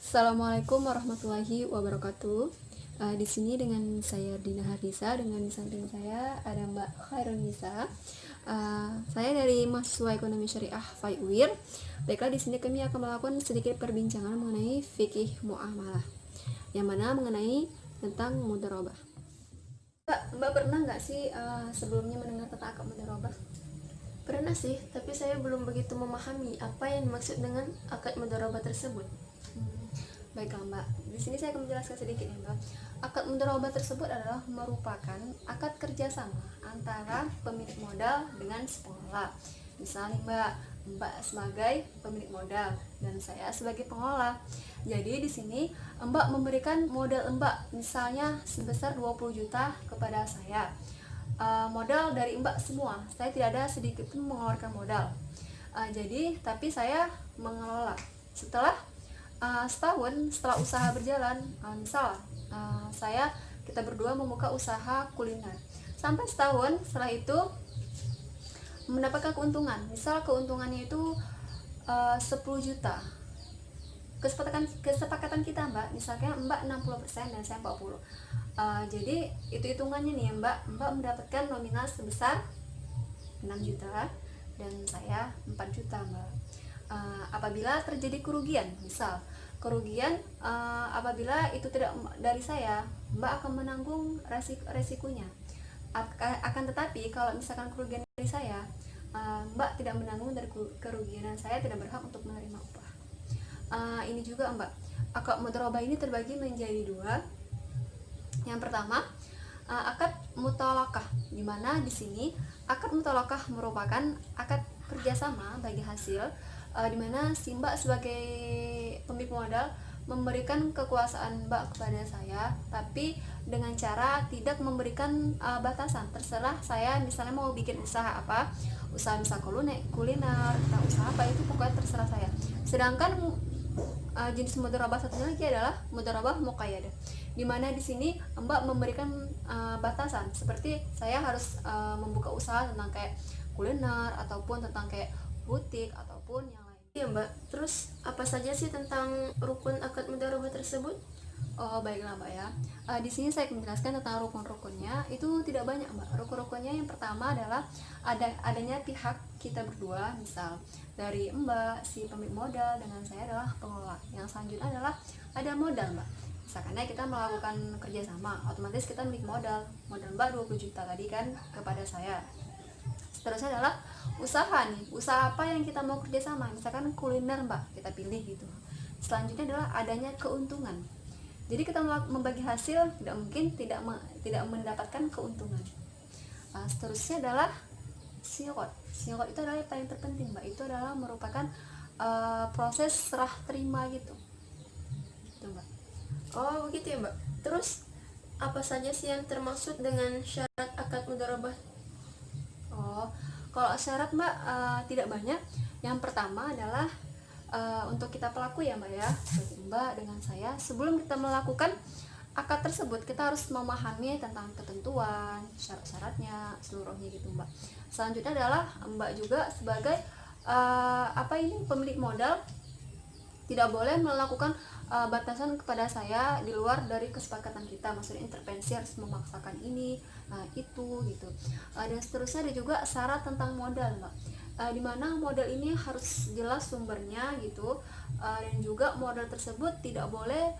Assalamualaikum warahmatullahi wabarakatuh. Di sini dengan saya Dina Hardisa, dengan di samping saya ada Mbak Khairun Nisa. Saya dari mahasiswa Ekonomi Syariah FAI-UIR. Baiklah, di sini kami akan melakukan sedikit perbincangan mengenai fikih muamalah, yang mana mengenai tentang mudharabah. Mbak pernah nggak sih sebelumnya mendengar tentang akad mudharabah? Pernah sih, tapi saya belum begitu memahami apa yang dimaksud dengan akad mudharabah tersebut. Baiklah Mbak, di sini saya akan menjelaskan sedikit ya Mbak. Akad mudharabah tersebut adalah merupakan akad kerjasama antara pemilik modal dengan si pengelola. Misalnya Mbak sebagai pemilik modal dan saya sebagai pengelola. Jadi di sini Mbak memberikan modal Mbak misalnya sebesar 20 juta kepada saya. Modal dari Mbak semua, saya tidak ada sedikit pun mengeluarkan modal. Tapi saya mengelola. Setelah setahun setelah usaha berjalan, kita berdua membuka usaha kuliner. Sampai setahun setelah itu mendapatkan keuntungan. Misal keuntungannya itu 10 juta. Kesepakatan kita Mbak, misalnya Mbak 60% dan saya 40%. Jadi itu hitungannya nih Mbak mendapatkan nominal sebesar 6 juta dan saya 4 juta Mbak. Apabila terjadi kerugian, misal kerugian apabila itu tidak dari saya, Mbak akan menanggung resikonya. Akan tetapi kalau misalkan kerugian dari saya, Mbak tidak menanggung dari kerugian dan saya tidak berhak untuk menerima upah. Ini juga Mbak, akad mudharabah ini terbagi menjadi dua. Yang pertama, akad mutalakah, di mana di sini akad mutalakah merupakan akad kerjasama bagi hasil, di mana si Mbak sebagai pemilik modal memberikan kekuasaan Mbak kepada saya, tapi dengan cara tidak memberikan batasan. Terserah saya misalnya mau bikin usaha apa, usaha misal kuliner atau usaha apa, itu pokoknya terserah saya. Sedangkan jenis mudharabah satunya lagi adalah mudharabah muqayyadah, di mana di sini Mbak memberikan batasan, seperti saya harus membuka usaha tentang kayak kuliner ataupun tentang kayak butik ataupun yang lain. Iya Mbak, terus apa saja sih tentang rukun akad mudharabah tersebut? Oh baiklah Mbak ya. Di sini saya akan menjelaskan tentang rukun-rukunnya. Itu tidak banyak Mbak. Rukun-rukunnya yang pertama adalah adanya pihak kita berdua, misal dari Mbak si pemilik modal dengan saya adalah pengelola. Yang selanjutnya adalah ada modal Mbak. Misalkan kita melakukan kerjasama, otomatis kita milik modal. Modal Mbak 20 juta tadi kan kepada saya. Seterusnya adalah usaha nih. Usaha apa yang kita mau kerjasama? Misalkan kuliner Mbak, kita pilih gitu. Selanjutnya adalah adanya keuntungan. Jadi kita membagi hasil tidak mungkin tidak mendapatkan keuntungan. Seterusnya adalah siqot. Siqot itu adalah yang paling terpenting Mbak. Itu adalah merupakan proses serah terima gitu. Itu Mbak. Oh begitu ya Mbak. Terus apa saja sih yang termaksud dengan syarat akad mudharabah? Oh, kalau syarat Mbak tidak banyak. Yang pertama adalah untuk kita pelaku ya Mbak ya, Mbak dengan saya, sebelum kita melakukan akad tersebut kita harus memahami tentang ketentuan, syarat-syaratnya seluruhnya gitu Mbak. Selanjutnya adalah Mbak juga sebagai pemilik modal tidak boleh melakukan batasan kepada saya di luar dari kesepakatan kita, maksudnya intervensi harus memaksakan ini itu gitu. Dan seterusnya ada juga syarat tentang modal Mbak, dimana modal ini harus jelas sumbernya gitu, dan juga modal tersebut tidak boleh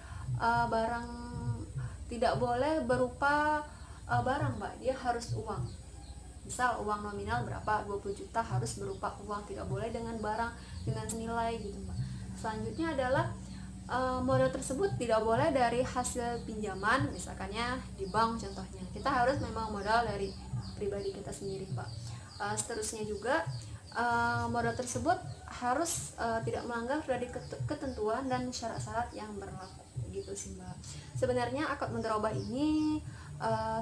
tidak boleh berupa barang Mbak, dia harus uang. Misal uang nominal berapa, 20 juta harus berupa uang, tidak boleh dengan barang dengan senilai gitu Mbak. Selanjutnya adalah modal tersebut tidak boleh dari hasil pinjaman, misalkannya di bank contohnya. Kita harus memang modal dari pribadi kita sendiri Mbak. Seterusnya juga modal tersebut harus tidak melanggar dari ketentuan dan syarat-syarat yang berlaku gitu sih Mbak. Sebenarnya akad mudharabah ini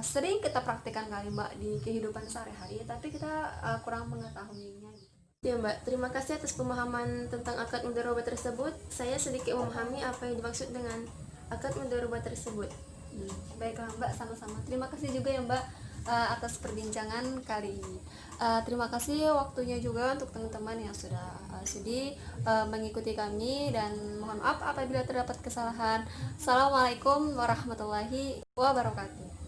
sering kita praktikkan kali Mbak di kehidupan sehari-hari, tapi kita kurang mengetahuinya gitu. Ya Mbak, terima kasih atas pemahaman tentang akad mudharabah tersebut. Saya sedikit memahami apa yang dimaksud dengan akad mudharabah tersebut. Baiklah Mbak, sama-sama. Terima kasih juga ya Mbak atas perbincangan kali ini. Terima kasih waktunya juga untuk teman-teman yang sudah sudi mengikuti kami, dan mohon maaf apabila terdapat kesalahan. Assalamualaikum warahmatullahi wabarakatuh.